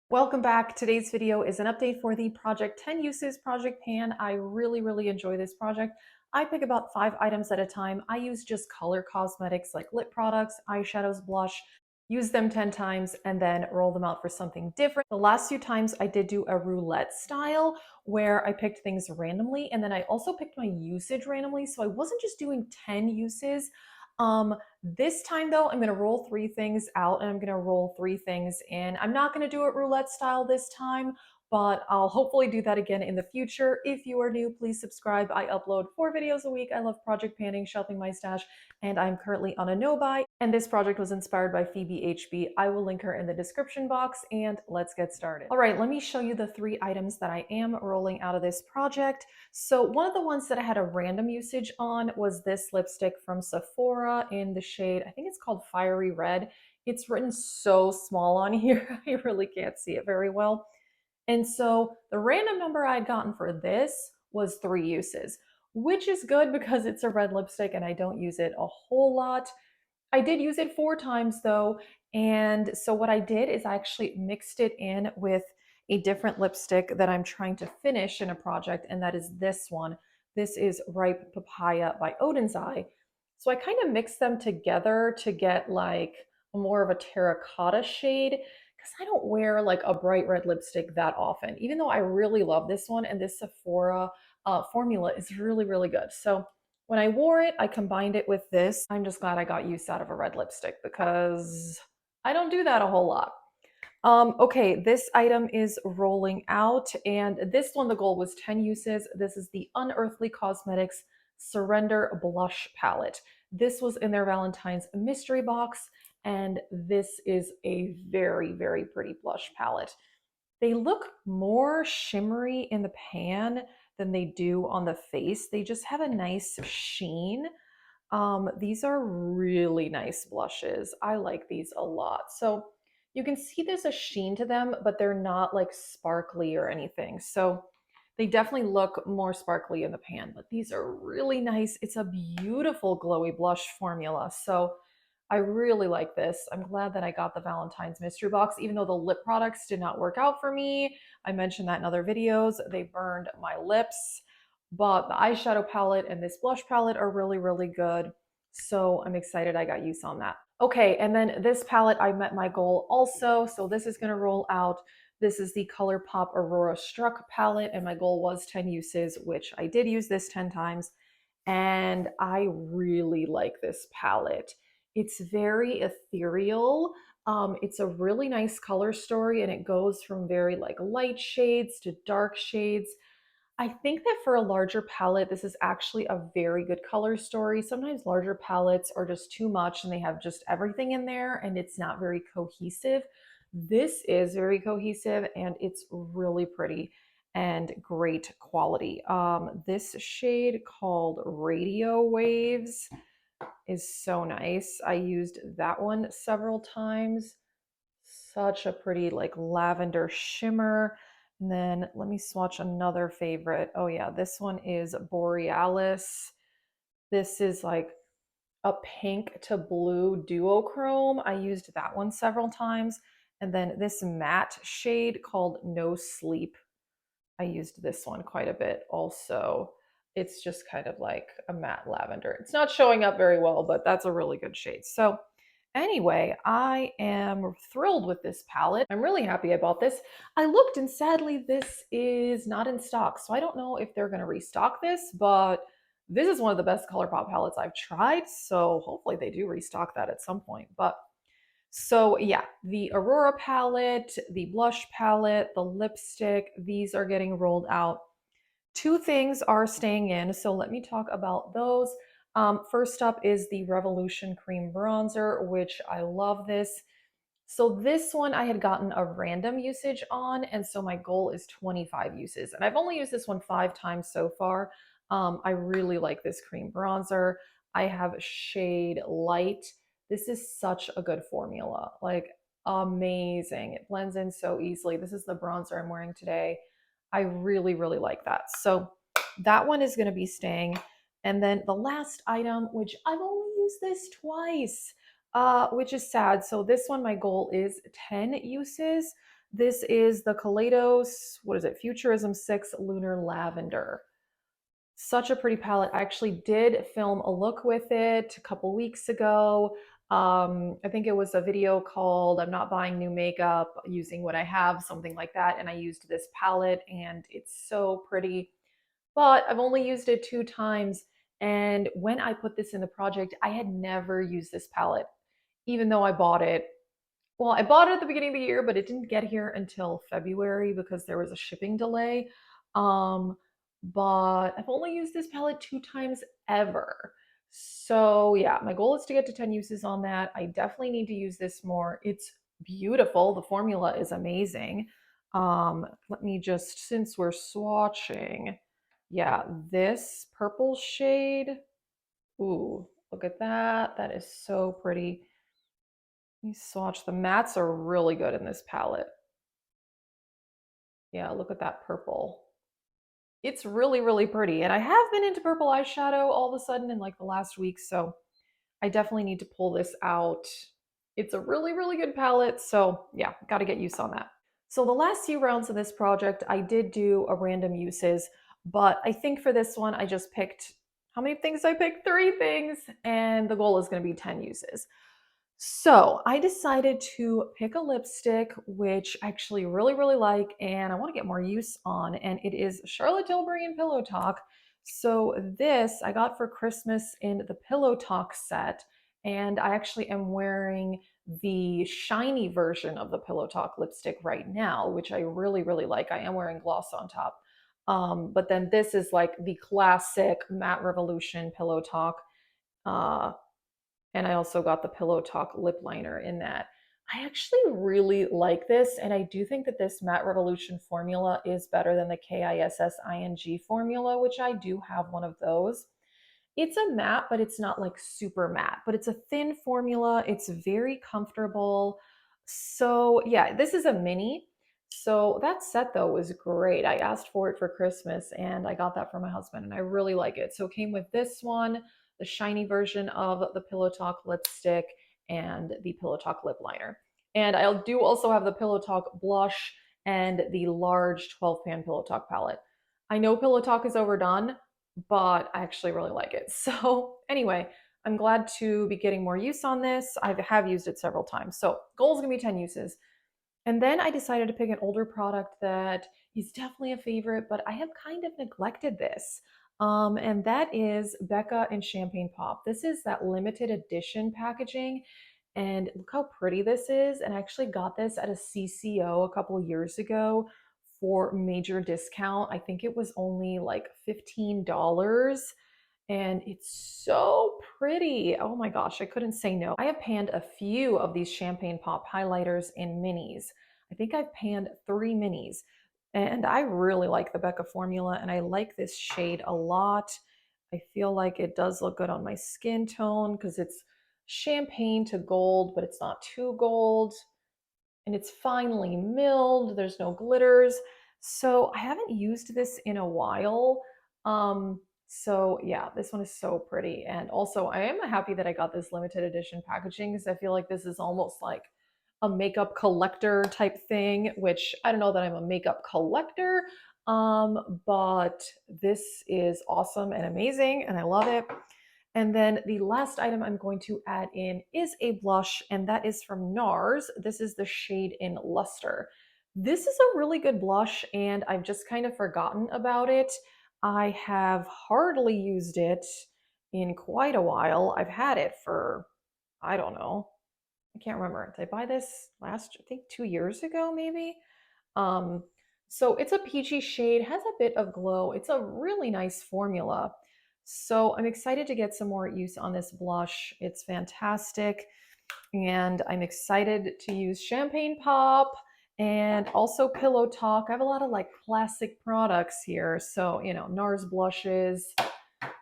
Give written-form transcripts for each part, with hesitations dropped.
Welcome back. Today's video is an update for the Project 10 Uses Project Pan. I really enjoy this project. I pick about 5 items at a time. I use just color cosmetics like lip products, eyeshadows, blush, use them 10 times, and then roll them out for something different. The last few times I did do a roulette style where I picked things randomly, and then I also picked my usage randomly. So I wasn't just doing 10 uses. This time though, I'm going to roll 3 things out and I'm going to roll 3 things in. I'm not going to do it roulette style this time, but I'll hopefully do that again in the future. If you are new, please subscribe. I upload 4 videos a week. I love project panning, shopping my stash, and I'm currently on a no-buy. And this project was inspired by Phoebe HB. I will link her in the description box, and let's get started. All right, let me show you the 3 items that I am rolling out of this project. So one of the ones that I had a random usage on was this lipstick from Sephora in the shade, I think it's called Fiery Red. It's written so small on here, I really can't see it very well. And so the random number I had gotten for this was 3 uses, which is good because it's a red lipstick and I don't use it a whole lot. I did use it 4 times though. And so what I did is I actually mixed it in with a different lipstick that I'm trying to finish in a project, and that is this one. This is Ripe Papaya by Odin's Eye. So I kind of mixed them together to get like more of a terracotta shade because I don't wear like a bright red lipstick that often, even though I really love this one, and this Sephora formula is really good. So when I wore it, I combined it with this. I'm just glad I got use out of a red lipstick because I don't do that a whole lot. Okay, this item is rolling out, and this one, the goal was 10 uses. This is the Unearthly Cosmetics Surrender Blush Palette. This was in their Valentine's mystery box, and this is a very pretty blush palette. They look more shimmery in the pan than they do on the face. They just have a nice sheen. These are really nice blushes. I like these a lot. So you can see there's a sheen to them, but they're not like sparkly or anything. So they definitely look more sparkly in the pan, but these are really nice. It's a beautiful glowy blush formula. So I really like this. I'm glad that I got the Valentine's mystery box, even though the lip products did not work out for me. I mentioned that in other videos. They burned my lips, but the eyeshadow palette and this blush palette are really good. So I'm excited I got use on that. Okay, and then this palette, I met my goal also. So this is gonna roll out. This is the ColourPop Aurora Struck palette, and my goal was 10 uses, which I did use this 10 times. And I really like this palette. It's very ethereal. It's a really nice color story, and it goes from very like light shades to dark shades. I think that for a larger palette, this is actually a very good color story. Sometimes larger palettes are just too much and they have just everything in there and it's not very cohesive. This is very cohesive and it's really pretty and great quality. This shade called Radio Waves is so nice. I used that one several times. Such a pretty like lavender shimmer. And then let me swatch another favorite. Oh yeah, this one is Borealis. This is like a pink to blue duochrome. I used that one several times. And then this matte shade called No Sleep. I used this one quite a bit also. It's just kind of like a matte lavender. It's not showing up very well, but that's a really good shade. So anyway, I am thrilled with this palette. I'm really happy about this. I looked and sadly this is not in stock. So I don't know if they're going to restock this, but this is one of the best ColourPop palettes I've tried. So hopefully they do restock that at some point. But so yeah, the Aurora palette, the blush palette, the lipstick, these are getting rolled out. 2 things are staying in, so let me talk about those. First up is the Revolution Cream Bronzer, which I love this. So this one I had gotten a random usage on, and so my goal is 25 uses. And I've only used this one 5 times so far. I really like this cream bronzer. I have shade Light. This is such a good formula, like amazing. It blends in so easily. This is the bronzer I'm wearing today. I really like that. So that one is going to be staying. And then the last item, which I've only used this twice, which is sad. So this one, my goal is 10 uses. This is the Kaleidos, what is it, Futurism 6 Lunar Lavender. Such a pretty palette. I actually did film a look with it a couple weeks ago. I think it was a video called I'm Not Buying New Makeup Using What I Have, something like that. And I used this palette and it's so pretty. But I've only used it 2 times. And when I put this in the project, I had never used this palette, even though I bought it. Well, I bought it at the beginning of the year, but it didn't get here until February because there was a shipping delay. Um, but I've only used this palette 2 times ever. So yeah, my goal is to get to 10 uses on that. I definitely need to use this more. It's beautiful. The formula is amazing. Let me just, since we're swatching, yeah, this purple shade. Ooh, look at that. That is so pretty. Let me swatch. The mattes are really good in this palette. Yeah, look at that purple. It's really, really pretty. And I have been into purple eyeshadow all of a sudden in like the last week, so I definitely need to pull this out. It's a really, really good palette, so yeah, got to get use on that. So the last few rounds of this project, I did do a random uses, but I think for this one, I just picked, how many things I picked? 3 things, and the goal is going to be 10 uses. So I decided to pick a lipstick, which I actually really, really like, and I want to get more use on, and it is Charlotte Tilbury and Pillow Talk. So this I got for Christmas in the Pillow Talk set, and I actually am wearing the shiny version of the Pillow Talk lipstick right now, which I really, really like. I am wearing gloss on top. But then this is like the classic Matte Revolution Pillow Talk. Uh, and I also got the Pillow Talk lip liner in that. I actually really like this, and I do think that this Matte Revolution formula is better than the KISSING formula, which I do have one of those. It's a matte, but it's not like super matte, but it's a thin formula. It's very comfortable. So, yeah, this is a mini. So, that set though was great. I asked for it for Christmas and I got that for my husband and I really like it. So, it came with this one, the shiny version of the Pillow Talk lipstick and the Pillow Talk lip liner. And I do also have the Pillow Talk blush and the large 12 pan Pillow Talk palette. I know Pillow Talk is overdone, but I actually really like it. So anyway, I'm glad to be getting more use on this. I have used it several times. So goal is gonna be 10 uses. And then I decided to pick an older product that is definitely a favorite, but I have kind of neglected this. And that is Becca and Champagne Pop. This is that limited edition packaging. And look how pretty this is. And I actually got this at a CCO a couple years ago for major discount. I think it was only like $15 and it's so pretty. Oh my gosh, I couldn't say no. I have panned a few of these Champagne Pop highlighters in minis. I think I've panned 3 minis and I really like the Becca formula and I like this shade a lot. I feel like it does look good on my skin tone because it's champagne to gold, but it's not too gold and it's finely milled. There's no glitters. So I haven't used this in a while. So yeah, this one is so pretty. And also I am happy that I got this limited edition packaging because I feel like this is almost like a makeup collector type thing, which I don't know that I'm a makeup collector, but this is awesome and amazing and I love it. And then the last item I'm going to add in is a blush, and that is from NARS. This is the shade in Luster. This is a really good blush, and I've just kind of forgotten about it. I have hardly used it in quite a while. I've had it for, I don't know, I can't remember. Did I buy this last, I think 2 years ago, maybe? Um, so it's a peachy shade, has a bit of glow. It's a really nice formula. So I'm excited to get some more use on this blush. It's fantastic. And I'm excited to use Champagne Pop and also Pillow Talk. I have a lot of like classic products here. So, you know, NARS blushes,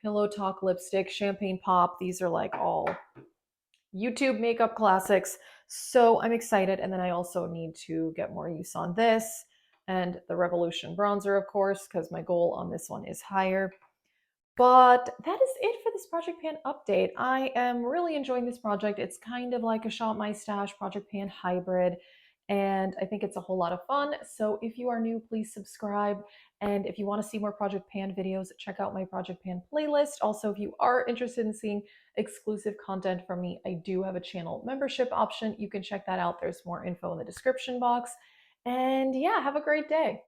Pillow Talk lipstick, Champagne Pop. These are like all YouTube makeup classics. So I'm excited. And then I also need to get more use on this and the Revolution bronzer, of course, because my goal on this one is higher. But that is it for this Project Pan update. I am really enjoying this project. It's kind of like a Shop My Stash Project Pan hybrid. and I think it's a whole lot of fun. So if you are new, please subscribe. And if you want to see more Project Pan videos, check out my Project Pan playlist. Also, if you are interested in seeing exclusive content from me, I do have a channel membership option. You can check that out. There's more info in the description box. And yeah, have a great day.